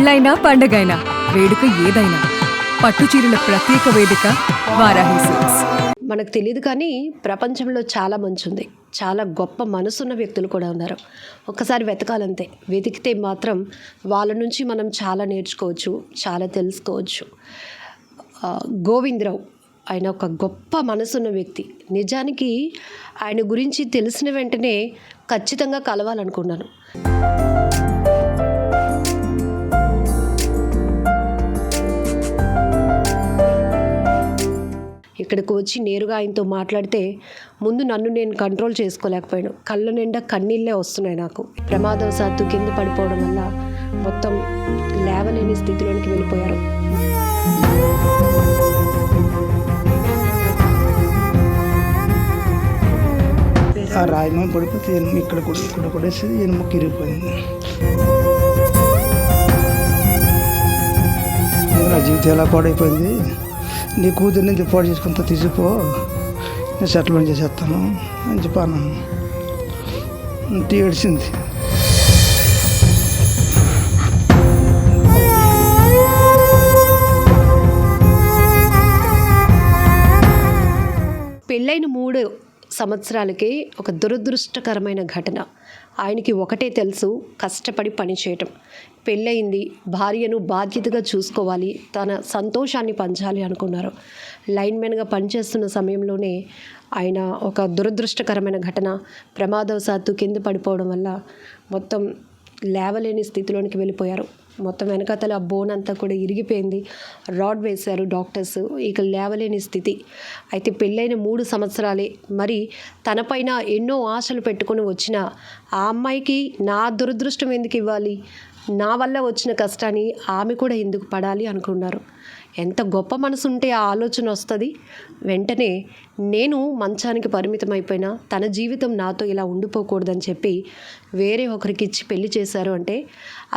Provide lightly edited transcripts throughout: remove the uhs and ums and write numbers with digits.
పెళ్ళైనా పండగైనా వేడుక ఏదైనా పట్టు చీరల ప్రత్యేక వేదిక వారాహి సిల్క్స్. మనకు తెలియదు కానీ ప్రపంచంలో చాలా మంచి ఉంది, చాలా గొప్ప మనసున్న వ్యక్తులు కూడా ఉన్నారు. ఒక్కసారి వెతకాలంతే, వెతికితే మాత్రం వాళ్ళ నుంచి మనం చాలా నేర్చుకోవచ్చు, చాలా తెలుసుకోవచ్చు. గోవిందరావు ఆయన ఒక గొప్ప మనసున్న వ్యక్తి. నిజానికి ఆయన గురించి తెలిసిన వెంటనే ఖచ్చితంగా కలవాలనుకున్నాను. ఇక్కడికి వచ్చి నేరుగా ఆయనతో మాట్లాడితే ముందు నన్ను నేను కంట్రోల్ చేసుకోలేకపోయాను. కళ్ళ నిండా కన్నీళ్ళే వస్తున్నాయి నాకు. ప్రమాదవశాత్తు కింద పడిపోవడం వల్ల మొత్తం లేవలేని స్థితిలోనికి వెళ్ళిపోయారు. ఆ రాయమని పడిపోతే ఇక్కడ కూడా ఎనుము కిరిగిపోయింది. నా జీవితం ఎలా పాడైపోయింది, నీ కూతుర్ని పాడు చేసుకుంటా తీసిపో, నేను సెటిల్మెంట్ చేసేస్తాను అని చెప్పాను. ఏడిచింది. పెళ్ళైన 3 సంవత్సరాలకి ఒక దురదృష్టకరమైన ఘటన. ఆయనకి ఒకటే తెలుసు, కష్టపడి పని చేయటం. పెళ్ళయింది, భార్యను బాధ్యతగా చూసుకోవాలి, తన సంతోషాన్ని పంచాలి అనుకున్నారు. లైన్మెన్గా పనిచేస్తున్న సమయంలోనే ఆయన ఒక దురదృష్టకరమైన ఘటన, ప్రమాదవశాత్తు కింద పడిపోవడం వల్ల మొత్తం లేవలేని స్థితిలోనికి వెళ్ళిపోయారు. మొత్తం వెనకతల బోన్ అంతా కూడా ఇరిగిపోయింది. రాడ్ వేశారు డాక్టర్స్, ఇక లేవలేని స్థితి. అయితే పెళ్ళైన 3 సంవత్సరాలే. మరి తనపైన ఎన్నో ఆశలు పెట్టుకొని వచ్చిన ఆ అమ్మాయికి నా దురదృష్టం ఎందుకు ఇవ్వాలి, నా వల్ల వచ్చిన కష్టాన్ని ఆమె కూడా ఎందుకు పడాలి అనుకున్నారు. ఎంత గొప్ప మనసు ఉంటే ఆ ఆలోచన వస్తుంది. వెంటనే నేను మంచానికి పరిమితం అయిపోయినా తన జీవితం నాతో ఇలా ఉండిపోకూడదని చెప్పి వేరే ఒకరికి ఇచ్చి పెళ్లి చేశారు. అంటే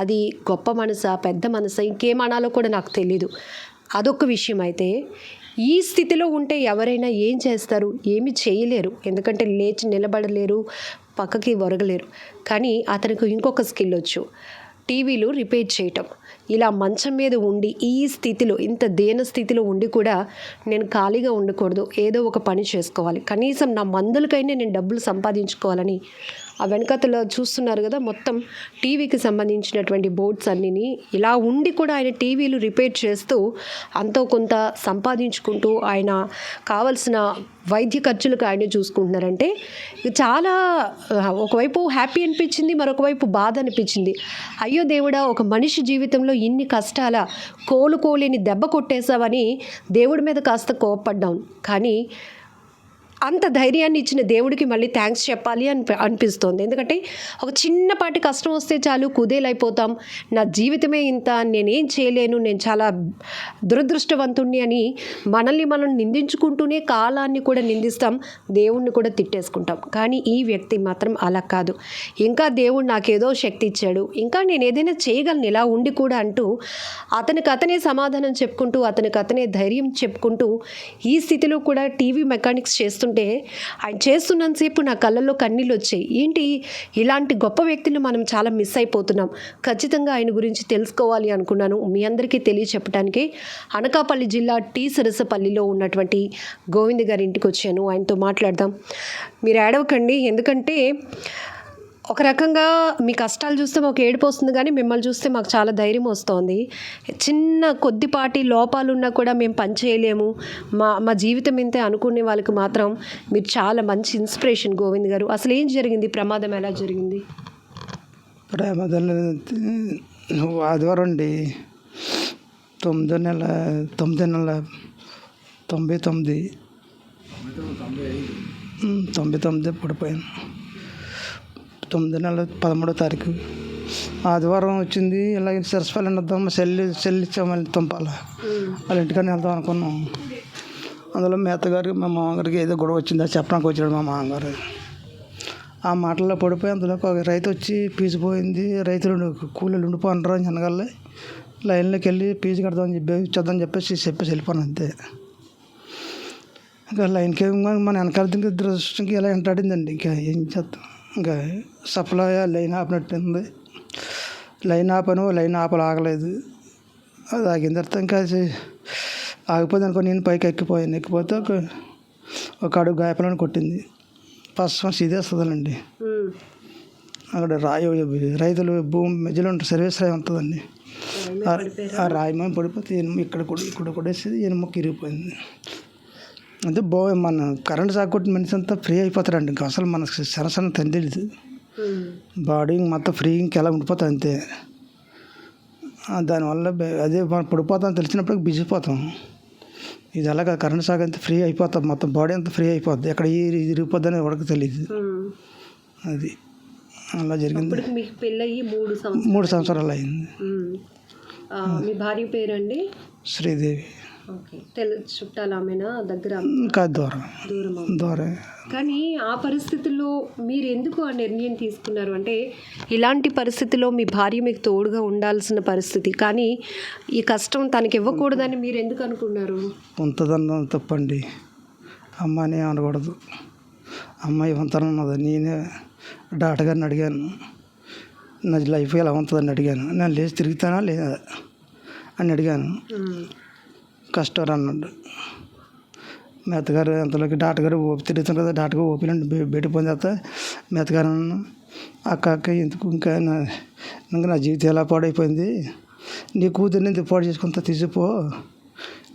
అది గొప్ప మనసా, పెద్ద మనసా, ఇంకేమనాలో కూడా నాకు తెలీదు. అదొక విషయం. అయితే ఈ స్థితిలో ఉంటే ఎవరైనా ఏం చేస్తారు, ఏమి చేయలేరు. ఎందుకంటే లేచి నిలబడలేరు, పక్కకి ఒరగలేరు. కానీ అతనికి ఇంకొక స్కిల్ వచ్చు, టీవీలు రిపేర్ చేయటం. ఇలా మంచం మీద ఉండి ఈ స్థితిలో, ఇంత దీన స్థితిలో ఉండి కూడా నేను ఖాళీగా ఉండకూడదు, ఏదో ఒక పని చేసుకోవాలి, కనీసం నా మందులకైనా నేను డబ్బులు సంపాదించుకోవాలని ఆ వెనకతలో చూస్తున్నారు కదా, మొత్తం టీవీకి సంబంధించినటువంటి బోర్డ్స్ అన్నిని ఇలా ఉండి కూడా ఆయన టీవీలు రిపేర్ చేస్తూ అంతో కొంత సంపాదించుకుంటూ ఆయన కావలసిన వైద్య ఖర్చులకు ఆయన చూసుకుంటున్నారంటే చాలా ఒకవైపు హ్యాపీ అనిపించింది, మరొక వైపు బాధ అనిపించింది. అయ్యో దేవుడా, ఒక మనిషి జీవితంలో ఇన్ని కష్టాల కోలుకోలేని దెబ్బ కొట్టేశావని దేవుడి మీద కాస్త కోపడ్డాం. కానీ అంత ధైర్యాన్ని ఇచ్చిన దేవుడికి మళ్ళీ థ్యాంక్స్ చెప్పాలి అనిపిస్తోంది. ఎందుకంటే ఒక చిన్నపాటి కష్టం వస్తే చాలు కుదేలైపోతాం, నా జీవితమే ఇంత, నేనేం చేయలేను, నేను చాలా దురదృష్టవంతుణ్ణి అని మనల్ని మనం నిందించుకుంటూనే కాలాన్ని కూడా నిందిస్తాం, దేవుణ్ణి కూడా తిట్టేసుకుంటాం. కానీ ఈ వ్యక్తి మాత్రం అలా కాదు. ఇంకా దేవుడు నాకేదో శక్తి ఇచ్చాడు, ఇంకా నేను ఏదైనా చేయగలను ఇలా ఉండి కూడా అంటూ అతనికి అతనే సమాధానం చెప్పుకుంటూ, అతనికి అతనే ధైర్యం చెప్పుకుంటూ ఈ స్థితిలో కూడా టీవీ మెకానిక్స్ చేస్తుంటే ఆయన చేస్తున్నంతసేపు నా కళ్ళల్లో కన్నీళ్ళు వచ్చాయి. ఏంటి, ఇలాంటి గొప్ప వ్యక్తులు మనం చాలా మిస్ అయిపోతున్నాం. ఖచ్చితంగా ఆయన గురించి తెలుసుకోవాలి అనుకున్నాను. మీ అందరికీ తెలియచెప్పడానికి అనకాపల్లి జిల్లా టీ సరసపల్లిలో ఉన్నటువంటి గోవింద్ గారి ఇంటికి వచ్చాను. ఆయనతో మాట్లాడదాం. మీరు ఏడవకండి, ఎందుకంటే ఒక రకంగా మీ కష్టాలు చూస్తే మాకు ఏడుపు వస్తుంది, కానీ మిమ్మల్ని చూస్తే మాకు చాలా ధైర్యం వస్తుంది. చిన్న కొద్దిపాటి లోపాలున్నా కూడా మేము పని చేయలేము, మా జీవితం ఇంతే అనుకునే వాళ్ళకి మాత్రం మీరు చాలా మంచి ఇన్స్పిరేషన్ గోవింద్ గారు. అసలు ఏం జరిగింది, ప్రమాదం ఎలా జరిగింది? ప్రమాదం ఆదివారం అండి, 9 నెల 99 పడిపోయాను. 9 నెల 13వ తారీఖు ఆదివారం వచ్చింది. ఇలాగే సరస్వల్లి వద్దాం, సెల్ ఇచ్చామని తుంపాల వాళ్ళ ఇంటికని వెళ్దాం అనుకున్నాం. అందులో మేతగారికి, మా మామగారికి ఏదో గొడవ వచ్చిందా చెప్పడానికి వచ్చాడు మా మామగారు. ఆ మాటల్లో పడిపోయి అందులో ఒక రైతు వచ్చి ఫీజు పోయింది, రైతులు కూలీలు ఉండిపోంటారు అని అనగలే లైన్లోకి వెళ్ళి ఫీజు కడదామని ఇచ్చేద్దామని చెప్పేసి వెళ్ళిపోను అంతే. ఇంకా లైన్కి మన వెనకాల దురదృష్టంకి ఇలా వెంటాడిందండి. ఇంకా ఏం చేద్దాం, ఇంకా సప్లై లైన్ ఆపినట్టుంది. లైన్ ఆపాను, లైన్ ఆగలేదు. అది ఆగిన తర్వాత ఇంకా ఆగిపోయింది అనుకో, నేను పైకి ఎక్కిపోతే ఒక అడుగు గాయపలని కొట్టింది. ఫస్ట్ ఇదే వస్తుందండి. అక్కడ రైతులు భూమి మధ్యలో ఉంటుంది, సర్వీస్ రాయి ఉంటుందండి. ఆ రాయి మీద పడిపోతే ఇక్కడ కొట్టేసి ఎనుముకి ఇరిగిపోయింది. అంటే మన కరెంట్ షాక్ కొట్టిన మనిషి అంతా ఫ్రీ అయిపోతారండి. ఇంకా అసలు మనకు సరసన తెలియదు, బాడీ మొత్తం ఫ్రీ ఇంకెలా ఉండిపోతుంది అంతే. దానివల్ల అదే మనం పడిపోతాం తెలిసినప్పుడు బిజిపోతాం. ఇది అలాగా కరెంట్ షాక్ అంతా ఫ్రీ అయిపోతాం, మొత్తం బాడీ అంతా ఫ్రీ అయిపోద్ది. ఎక్కడ ఇరిగిపోద్ది అని ఎవరికి తెలియదు. అది అలా జరిగింది. మీకు పెళ్ళయి 3 సంవత్సరాలు అయింది. మీ భార్య పేరండి? శ్రీదేవి. చుట్టాలు ఆమెనా, దగ్గర? దూరం. కానీ ఆ పరిస్థితుల్లో మీరు ఎందుకు ఆ నిర్ణయం తీసుకున్నారు? అంటే ఇలాంటి పరిస్థితిలో మీ భార్య మీకు తోడుగా ఉండాల్సిన పరిస్థితి, కానీ ఈ కష్టం తనకి ఇవ్వకూడదని మీరు ఎందుకు అనుకున్నారు? ఉంటుందన్న తప్పండి, అమ్మాయిని అనకూడదు. అమ్మాయి వంతనం ఉన్నది. నేనే డాక్టర్ గారిని అడిగాను, నా లైఫ్ ఎలా ఉంటుందని అడిగాను. నేను లేచి తిరుగుతానా లేదా అని అడిగాను. కష్టం అన్నాడు. మెత్తగారు అంతలోకి డాక్టర్ గారు తిరుగుతాను కదా, డాక్టర్ గారు ఓపిక బయట పోయిన తర్వాత మెత్తగారు అక్క ఎందుకు ఇంకా నా జీవితం ఎలా పాడైపోయింది, నీ కూతుర్ని ఇంత పాడు చేసుకుంటా తీసిపో,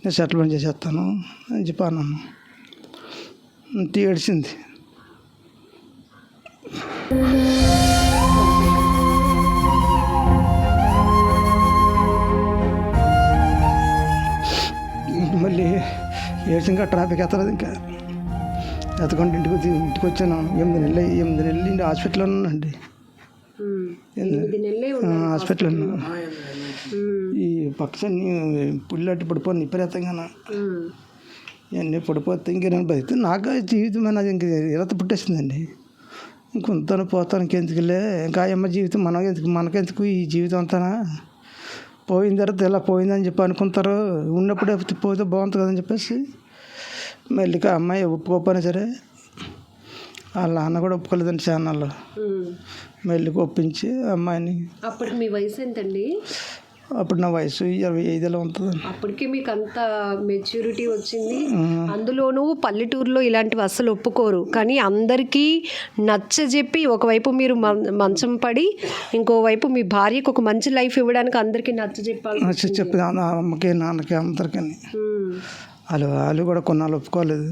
నేను సెటిల్మెంట్ చేసేస్తాను అని చెప్పి అన్నాను. ఏడ్చింది. మళ్ళీ ఏడ్చింకా ట్రాఫిక్ ఎత్తలేదు. ఇంకా ఎత్తకుండా ఇంటికి వచ్చాను. 8 నెలలు హాస్పిటల్లో ఉన్నానండి. హాస్పిటల్లో ఉన్నా. ఈ పక్షాన్ని పుల్లటి పడిపోయి విపరీతంగా ఇవన్నీ పడిపోతే ఇంకేమైనా బతికితే నాకు జీవితం నాకు ఇంక ఇరత పుట్టేసిందండి. ఇంకొంతను పోతాను, ఇంకెందుకులే, ఇంకా అమ్మ జీవితం మనకెందుకు ఈ జీవితం అంతానా, పోయిన తర్వాత ఇలా పోయిందని చెప్పి అనుకుంటారు. ఉన్నప్పుడే పోతే బాగుంటుంది కదని చెప్పేసి మెల్లిగా అమ్మాయి ఒప్పుకోకపోయినా సరే, వాళ్ళ నాన్న కూడా ఒప్పుకోలేదండి ఛానల్లో. మెల్లిగా ఒప్పించి అమ్మాయిని. అప్పుడు మీ వయసు ఎంతండి? అప్పుడు నా వయసు 25 ఉంటుంది. అప్పటికే మీకు అంత మెచ్యూరిటీ వచ్చింది. అందులోనూ పల్లెటూరులో ఇలాంటివి అస్సలు ఒప్పుకోరు. కానీ అందరికీ నచ్చజెప్పి ఒకవైపు మీరు మంచం పడి, ఇంకోవైపు మీ భార్యకు ఒక మంచి లైఫ్ ఇవ్వడానికి అందరికీ చెప్పి అమ్మకి నాన్నకి అందరికీ. వాళ్ళు కూడా కొన్నాళ్ళు ఒప్పుకోలేదు.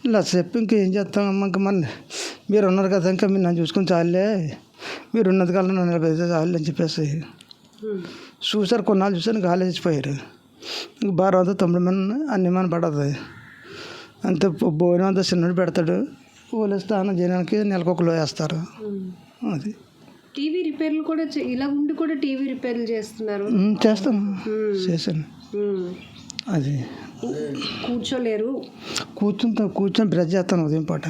ఇలా చెప్పి ఇంకేం చేస్తాం అమ్మ, ఇంకా మీరు ఉన్నారు కదా, ఇంకా మీరు నన్ను చూసుకొని చాలే, మీరు ఉన్నది కల్లా నన్ను నిలబెడితే చాలు అని చెప్పేసి చూసారు. కొన్నాళ్ళు చూసారు, గాలి చచ్చిపోయారు. ఇంక 1290 మంది అన్ని మన పడుతుంది అంతే. భోజనం అంతా చిన్నడు పెడతాడు, ఓలే స్నానం చేయడానికి నెలకొకరు వేస్తారు. అది టీవీ రిపేర్లు కూడా ఇలా ఉండి కూడా టీవీ రిపేర్లు చేస్తున్నారు. చేశాను. అది కూర్చోలేరు, కూర్చొని బ్రష్ చేస్తాను ఉదయం పూట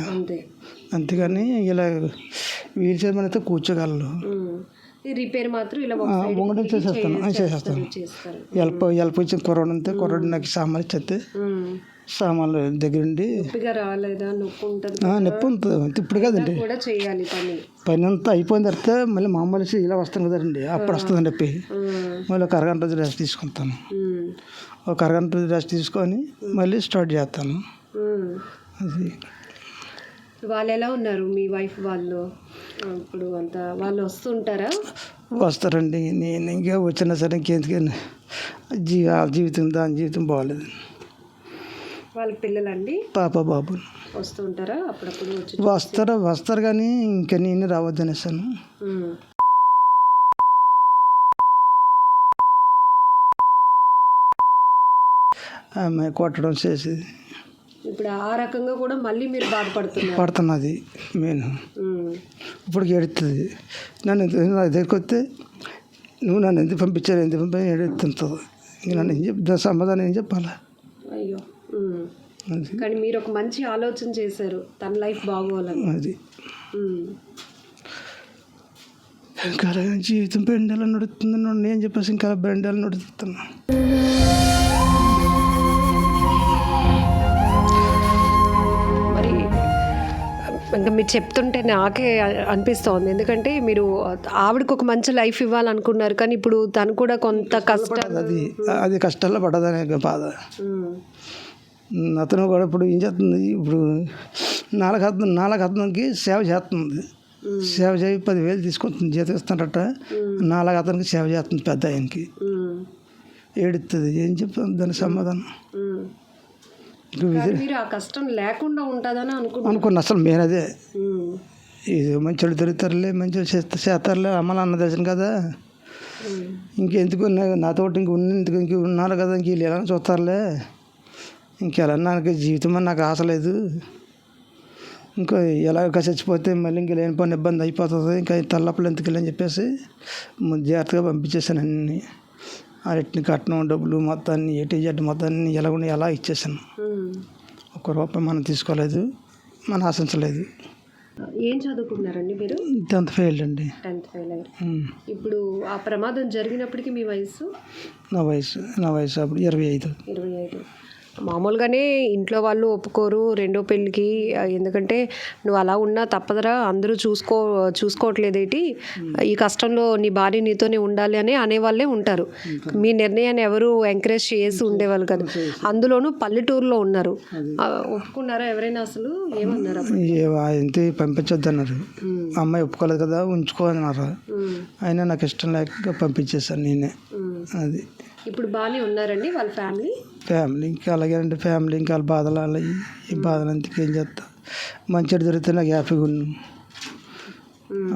అంతేగాని ఇలా వీల్ చైర్ మీద అయితే కూర్చోగలరు. రిపేర్ మాత్రం ఇలా చేసేస్తాను. ఎల్ప ఇచ్చిన కుర్రాడు ఉంటే కుర్రాడు నాకు సామాన్లు ఇచ్చేస్తే సామాన్లు దగ్గరుండి నొప్పి ఉంటుంది. ఇప్పుడు కదండి పని అంతా అయిపోయిన తర్వాత మళ్ళీ మామూలు ఇలా వస్తాను కదండి, అప్పుడు వస్తుందని చెప్పి మళ్ళీ ఒక అరగంట రెస్ట్ తీసుకుంటాను. ఒక అరగంట రెస్ట్ తీసుకొని మళ్ళీ స్టార్ట్ చేస్తాను. అది వాళ్ళు ఎలా ఉన్నారు మీ వైఫ్ వాళ్ళు? ఇప్పుడు అంతా వాళ్ళు వస్తుంటారా? వస్తారండి. నేను ఇంకా వచ్చినా సరే ఇంకెందుకని జీవితం దాని జీవితం బాగోలేదు. వాళ్ళ పిల్లలండి? పాప బాబు వస్తుంటారా అప్పుడప్పుడు? వస్తారు కానీ ఇంకా నేను రావద్దు అనేసాను. ఆమె కొట్టడం చేసేది. ఇప్పుడు ఆ రకంగా కూడా మళ్ళీ మీరు పడుతున్నది నేను. ఇప్పుడు ఏడుతుంది. నన్ను దగ్గరికి వస్తే నువ్వు నన్ను ఎందుకు పంపించావు ఏడుతుంటుంది. ఇంక నన్ను ఏం చెప్తా, సమాధానం ఏం చెప్పాలా? అయ్యో. కానీ మీరు ఒక మంచి ఆలోచన చేశారు, తన లైఫ్ బాగోవాలని. అది ఇంకా జీవితం బెండేలా నడుస్తుంది నేను చెప్పేసి ఇంకా బెండేలా నడుస్తున్నా. ఇంకా మీరు చెప్తుంటే నాకే అనిపిస్తోంది. ఎందుకంటే మీరు ఆవిడకి ఒక మంచి లైఫ్ ఇవ్వాలనుకున్నారు, కానీ ఇప్పుడు తను కూడా కొంత కష్టం. అది కష్టాల్లో పడ్డదనే బాధ. అతను కూడా ఇప్పుడు ఏం చేస్తుంది, ఇప్పుడు నాలుగు సేవ చేస్తుంది. సేవ చేయి 10,000 తీసుకుంటుంది, జీతం ఇస్తాడట. అతనికి సేవ చేస్తుంది పెద్ద ఆయనకి. ఏడుస్తుంది. ఏం చెప్తాను దానికి సమాధానం? మీరు ఆ కష్టం లేకుండా ఉంటుందని అనుకున్న అసలు మెయిన్ అదే. ఇది మంచోళ్ళు దొరుకుతారులే, మంచి చేస్తారులే, అమ్మలు అన్న దర్శనం కదా, ఇంకెందుకు నాతోటి ఇంక ఉన్నారు కదా, ఇంక వీళ్ళు ఎలా చూస్తారులే, ఇంకెలా నాకు జీవితం అని నాకు ఆశ లేదు, ఇంకా ఎలాగ చచ్చిపోతే మళ్ళీ ఇంక లేని పని ఇబ్బంది అయిపోతుంది, ఇంకా తల్లప్పులు ఎందుకు అని చెప్పేసి జాగ్రత్తగా పంపించేసాను. అన్నీ అరటిని కట్నం డబ్బులు మొత్తాన్ని ఏటీజెడ్ మొత్తాన్ని ఎలా ఇచ్చేసాను. ఒక్క రూపాయి మనం తీసుకోలేదు, మనం ఆశించలేదు. ఏం చదువుకున్నారండి మీరు? 10th ఫెయిల్ అండి. 10th ఫెయిల్ అయ్యారు. ఇప్పుడు ఆ ప్రమాదం జరిగినప్పటికీ మీ వయసు? నా వయసు అప్పుడు 25. మామూలుగానే ఇంట్లో వాళ్ళు ఒప్పుకోరు రెండో పెళ్ళికి, ఎందుకంటే నువ్వు అలా ఉన్నా తప్పదరా, అందరూ చూసుకోవట్లేదేటి, ఈ కష్టంలో నీ భార్య నీతోనే ఉండాలి అని అనేవాళ్ళే ఉంటారు. మీ నిర్ణయాన్ని ఎవరు ఎంకరేజ్ చేసి ఉండేవాళ్ళు కదా, అందులోనూ పల్లెటూరులో ఉన్నారు. ఒప్పుకున్నారా ఎవరైనా? అసలు ఏమన్నారు? ఇంత పంపించొద్దు అన్నారు. అమ్మాయి ఒప్పుకోలేదు కదా, ఉంచుకోవాలన్నారు. అయినా నాకు ఇష్టం లేక పంపించేసాను నేనే. అది ఇప్పుడు బాగానే ఉన్నారండి వాళ్ళ ఫ్యామిలీ ఇంకా అలాగే అండి. ఫ్యామిలీ ఇంకా వాళ్ళ బాధలు అలా, ఈ బాధలు అంతకు ఏం చేస్తా. మంచిడు దొరికితే నాకు హ్యాపీగా ఉన్నాను.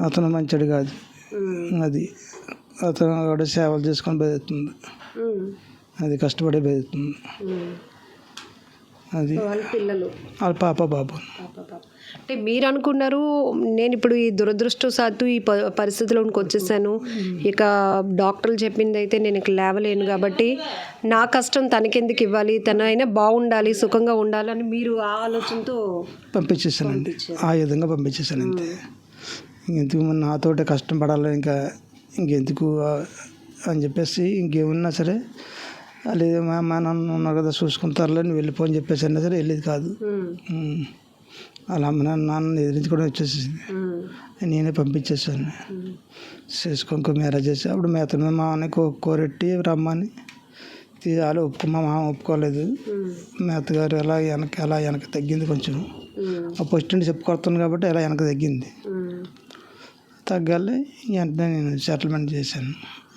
అతను మంచిడు కాదు. అది అతను కూడా సేవలు చేసుకొని బతుకుతుంది, అది కష్టపడి బతుకుతుంది. అది వాళ్ళ పాప బాబు. అంటే మీరు అనుకున్నారు, నేను ఇప్పుడు ఈ దురదృష్టవశాత్తు ఈ పరిస్థితిలోనికి వచ్చేసాను, ఇక డాక్టర్లు చెప్పింది అయితే నేను ఇక లేవలేను కాబట్టి నా కష్టం తనకెందుకు ఇవ్వాలి, తనైనా బాగుండాలి, సుఖంగా ఉండాలని మీరు ఆ ఆలోచనతో పంపించేసానండి. ఆ విధంగా పంపించేసాను అంతే. ఇంకెందుకు నాతోటే కష్టం పడాలి, ఇంకెందుకు అని చెప్పేసి ఇంకేమున్నా సరే లేదు మా నాన్న ఉన్నారు కదా చూసుకుంటారులే, నువ్వు వెళ్ళిపోని చెప్పేసి అన్నా సరే వెళ్ళేది కాదు. అలా అమ్మ నాన్న ఎదిరించుకోవడం వచ్చేసింది. నేనే పంపించేసాను. చేసుకోక మ్యారేజ్ చేసి అప్పుడు మేతను మా అన్న కోరెట్టి రమ్మని వాళ్ళు మా మామ ఒప్పుకోలేదు. మేతగారు ఎలా వెనక తగ్గింది కొంచెం. ఆ ఫస్ట్ నుండి చెప్పుకొస్తాను కాబట్టి ఎలా వెనక తగ్గింది. తగ్గాలి వెంటనే నేను సెటిల్మెంట్ చేశాను.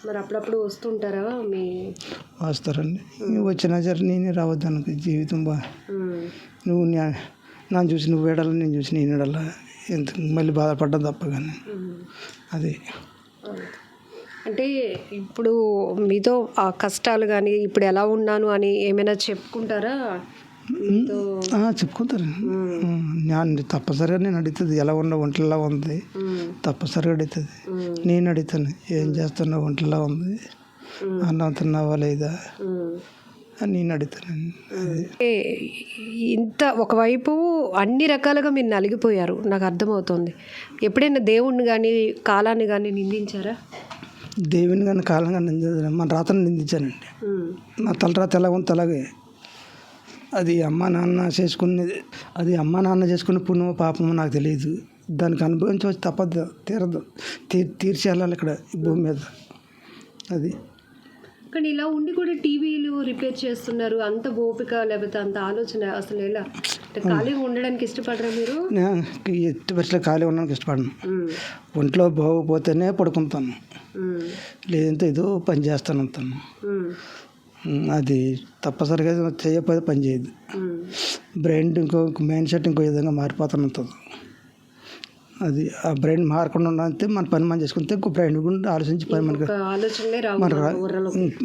మరి అప్పుడప్పుడు వస్తుంటారా? వస్తారండి. వచ్చినా సరే నేనే రావద్దు అనుకో, జీవితం నువ్వు నన్ను చూసి నువ్వు ఏడాలి, నేను చూసి నేను ఏడాలా, ఎందుకు మళ్ళీ బాధపడ్డం తప్ప. కానీ అది అంటే ఇప్పుడు మీతో ఆ కష్టాలు కానీ ఇప్పుడు ఎలా ఉన్నాను అని ఏమైనా చెప్పుకుంటారా? చెప్పుకుంటారు. తప్పనిసరిగా నేను అడుగుతుంది, ఎలా ఉన్న ఒంట్లా ఉంది, తప్పనిసరిగా అడుగుతుంది. నేను అడుగుతాను, ఏం చేస్తున్నావు, ఒంట్లా ఉంది, అన్నం తిన్నావా లేదా అని నేను అడుగుతాను. ఇంత ఒకవైపు అన్ని రకాలుగా మీరు నలిగిపోయారు, నాకు అర్థమవుతుంది. ఎప్పుడైనా దేవుణ్ణి కానీ కాలాన్ని కానీ నిందించారా? దేవుని కానీ కాలం కానీ నిందించాను, మన రాతను నిందించానండి. నా తలరాత ఎలా ఉంది అలాగే. అది అమ్మ నాన్న చేసుకునే పుణ్యమో పాపమో నాకు తెలియదు. దానికి అనుభవించవచ్చు, తప్పదు, తీర్చి వెళ్ళాలి ఇక్కడ ఈ భూమి మీద. అది కానీ ఇలా ఉండి కూడా టీవీలు రిపేర్ చేస్తున్నారు, అంత ఓపిక లేకపోతే అంత ఆలోచన అసలు ఎలా? ఖాళీగా ఉండడానికి ఇష్టపడరా మీరు? ఎట్టి పరిస్థితుల్లో ఖాళీ ఉండడానికి ఇష్టపడను. ఒంట్లో బాగోపోతేనే పడుకుంటాను, లేదంటే ఏదో పని చేస్తాను అంతాను. అది తప్పనిసరిగా చేయకపోతే పని చేయదు. బ్రెయిన్ మైండ్ సెట్ ఇంకో విధంగా మారిపోతూనే ఉంటుంది. అది ఆ బ్రెయిన్ మారకుండా ఉండాలంటే మన పని మనం చేసుకుంటే ఇంకో బ్రెయిన్ గురించి ఆలోచించి పని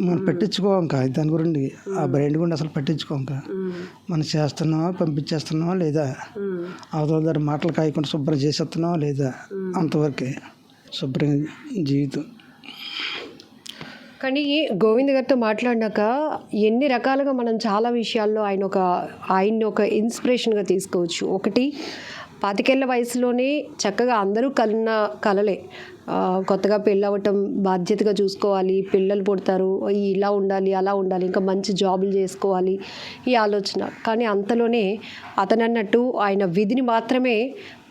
మనం పెట్టించుకోక దాని గురించి ఆ బ్రెయిన్ గురించి అసలు పట్టించుకోక మనం చేస్తున్నావా, పంపించేస్తున్నావా లేదా, అవతల దగ్గర మాటలు కాయకుండా శుభ్రం చేసేస్తున్నావా లేదా, అంతవరకే శుభ్రం జీవితం. కానీ గోవింద్ గారితో మాట్లాడినాక ఎన్ని రకాలుగా మనం చాలా విషయాల్లో ఆయన్ని ఒక ఇన్స్పిరేషన్గా తీసుకోవచ్చు. ఒకటి, 25 ఏళ్ల వయసులోనే చక్కగా అందరూ కలలే, కొత్తగా పెళ్ళవటం, బాధ్యతగా చూసుకోవాలి, పిల్లలు పుడతారు, ఇలా ఉండాలి అలా ఉండాలి, ఇంకా మంచి జాబులు చేసుకోవాలి, ఈ ఆలోచన. కానీ అంతలోనే అతను అన్నట్టు ఆయన విధిని మాత్రమే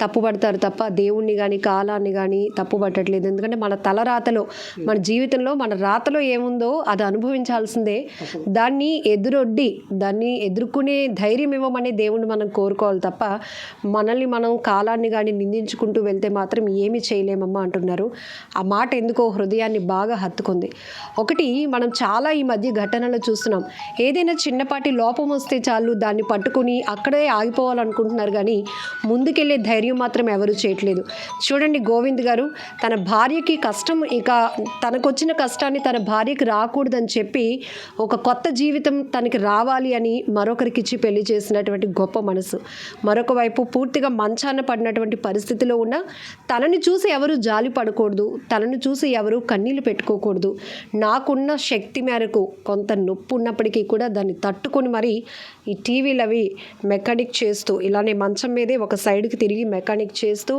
తప్పుపడతారు తప్ప దేవుణ్ణి కానీ కాలాన్ని కానీ తప్పుపట్టట్లేదు. ఎందుకంటే మన తలరాతలో, మన జీవితంలో మన రాతలో ఏముందో అది అనుభవించాల్సిందే. దాన్ని దాన్ని ఎదుర్కొనే ధైర్యం ఇవ్వమని దేవుణ్ణి మనం కోరుకోవాలి తప్ప మనల్ని మనం కాలాన్ని కానీ నిందించుకుంటూ వెళ్తే మాత్రం ఏమీ చేయలేమమ్మా అంటున్నారు. ఆ మాట ఎందుకో హృదయాన్ని బాగా హత్తుకుంది. ఒకటి మనం చాలా ఈ మధ్య ఘటనలు చూస్తున్నాం. ఏదైనా చిన్నపాటి లోపం వస్తే చాలు దాన్ని పట్టుకుని అక్కడే ఆగిపోవాలనుకుంటున్నారు కానీ ముందుకెళ్ళే ధైర్యం మాత్రం ఎవరు చేయట్లేదు. చూడండి, గోవింద్ గారు తన భార్యకి కష్టం, ఇక తనకొచ్చిన కష్టాన్ని తన భార్యకి రాకూడదని చెప్పి ఒక కొత్త జీవితం తనకి రావాలి అని మరొకరికి ఇచ్చి పెళ్లి చేసినటువంటి గొప్ప మనసు. మరొక వైపు పూర్తిగా మంచాన పడినటువంటి పరిస్థితిలో ఉన్న తనని చూసి ఎవరు జాలి పడకూడదు, తనని చూసి ఎవరు కన్నీళ్లు పెట్టుకోకూడదు. నాకున్న శక్తి మేరకు కొంత నొప్పి ఉన్నప్పటికీ కూడా దాన్ని తట్టుకొని మరి ఈ టీవీలు అవి మెకానిక్ చేస్తూ, ఇలానే మంచం మీదే ఒక సైడ్కి తిరిగి మెకానిక్ చేస్తూ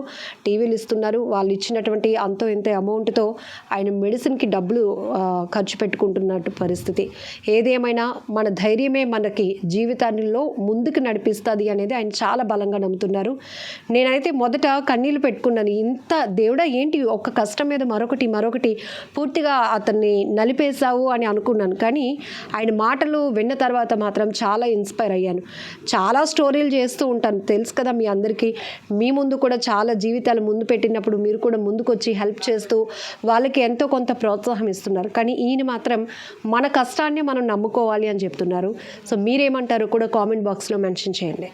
టీవీలు ఇస్తున్నారు. వాళ్ళు ఇచ్చినటువంటి అంతో ఇంత అమౌంట్తో ఆయన మెడిసిన్కి డబ్బులు ఖర్చు పెట్టుకుంటున్నట్టు పరిస్థితి. ఏదేమైనా మన ధైర్యమే మనకి జీవితాల్లో ముందుకు నడిపిస్తుంది అనేది ఆయన చాలా బలంగా నమ్ముతున్నారు. నేనైతే మొదట కన్నీళ్ళు పెట్టుకున్నాను. ఇంత దేవుడా ఏంటి ఒక్క కష్టం మీద మరొకటి పూర్తిగా అతన్ని నలిపేశావు అని అనుకున్నాను. కానీ ఆయన మాటలు విన్న తర్వాత మాత్రం చాలా ఇన్స్పైర్ అయ్యాను. చాలా స్టోరీలు చేస్తూ ఉంటాను, తెలుసు కదా మీ అందరికీ. మీ ముందు కూడా చాలా జీవితాలు ముందు పెట్టినప్పుడు మీరు కూడా ముందుకొచ్చి హెల్ప్ చేస్తూ వాళ్ళకి ఎంతో కొంత ప్రోత్సాహం ఇస్తున్నారు. కానీ ఈయన మాత్రం మన కష్టాన్ని మనం నమ్ముకోవాలి అని చెప్తున్నారు. సో మీరేమంటారో కూడా కామెంట్ బాక్స్లో మెన్షన్ చేయండి.